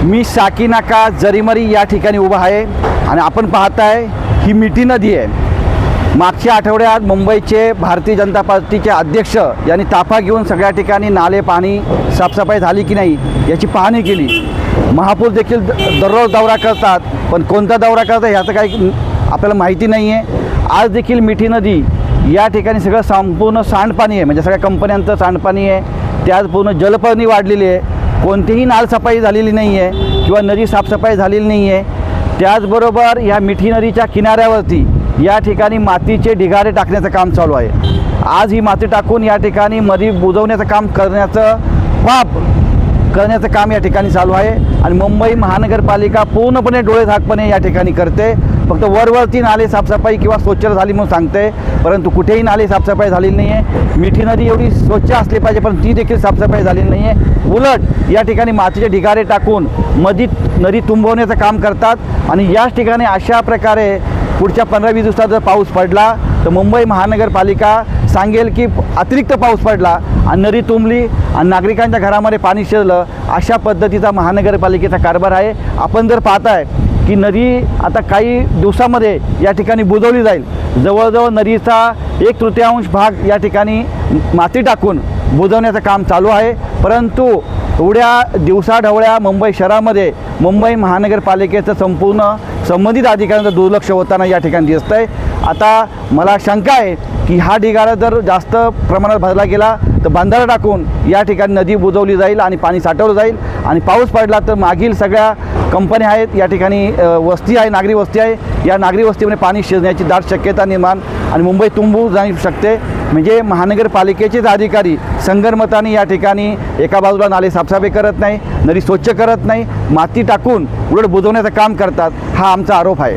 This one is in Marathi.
मी साकी नाका जरीमरी या ठिकाणी उभा आहे आणि आपण पाहताय ही मिठी नदी आहे। मागच्या आठवड्यात मुंबईचे भारतीय जनता पार्टीचे अध्यक्ष यांनी ताफा घेऊन सगळ्या ठिकाणी नाले पाणी साफसफाई झाली की नाही याची पाहणी केली। महापौर देखील दररोज दौरा करतात, पण कोणता दौरा करतात याचं काही आपल्याला माहिती नाही आहे। आज देखील मिठी नदी या ठिकाणी सगळं संपूर्ण सांडपाणी आहे, म्हणजे सगळ्या कंपन्यांचं सांडपाणी आहे। त्यात पूर्ण जलपर्णी वाढलेली आहे, कोणतीही नालसफाई झालेली नाही आहे किंवा नदी साफसफाई झालेली नाही आहे। त्याचबरोबर या मिठी नदीच्या किनाऱ्यावरती या ठिकाणी मातीचे ढिगारे टाकण्याचं काम चालू आहे। आज ही माती टाकून या ठिकाणी नदी बुजवण्याचं काम करण्याचं काम या ठिकाणी चालू आहे आणि मुंबई महानगरपालिका पूर्णपणे डोळेझाकपणे या ठिकाणी करते। फक्त वरवरती नाले साफसफाई किंवा स्वच्छता झाली म्हणून सांगते, परंतु कुठेही नाले साफसफाई झालेली नाही आहे। मिठी नदी एवढी स्वच्छ असली पाहिजे, पण ती देखील साफसफाई झालेली नाही आहे। उलट या ठिकाणी मातीचे ढिगारे टाकून नदी तुंबवण्याचं काम करतात आणि याच ठिकाणी अशा प्रकारे पुढच्या 15-20 दिवसात जर पाऊस पडला तर मुंबई महानगरपालिका सांगेल की अतिरिक्त पाऊस पडला आणि नदी तुंबली आणि नागरिकांच्या घरामध्ये पाणी शिरलं। अशा पद्धतीचा महानगरपालिकेचा कारभार आहे। आपण जर पाहताय की नदी आता काही दिवसामध्ये या ठिकाणी बुजवली जाईल। जवळजवळ नदीचा 1/3 भाग या ठिकाणी माती टाकून बुजवण्याचं काम चालू आहे, परंतु एवढ्या दिवसाढवळ्या मुंबई शहरामध्ये मुंबई महानगरपालिकेचं संपूर्ण संबंधित अधिकाऱ्यांचं दुर्लक्ष होताना या ठिकाणी दिसतं आहे। आता मला शंका आहे की हा ढिगारा जर जास्त प्रमाणात भरला गेला तर बंधारा टाकून या ठिकाणी नदी बुजवली जाईल आणि पाणी साठवलं जाईल आणि पाऊस पडला तर मागील सगळ्या कंपन्या आहेत, या ठिकाणी वस्ती आहे, नागरी वस्ती आहे, या नागरी वस्तीमध्ये पाणी शिरण्याची दाट शक्यता निर्माण आणि मुंबई तुंबू जाऊ शकते। म्हणजे महानगरपालिकेचेच अधिकारी संगनमताने या ठिकाणी एका बाजूला नाले साफसफाई करत नाही, नदी स्वच्छ करत नाही, माती टाकून उलट बुजवण्याचं काम करतात, हा आमचा आरोप आहे।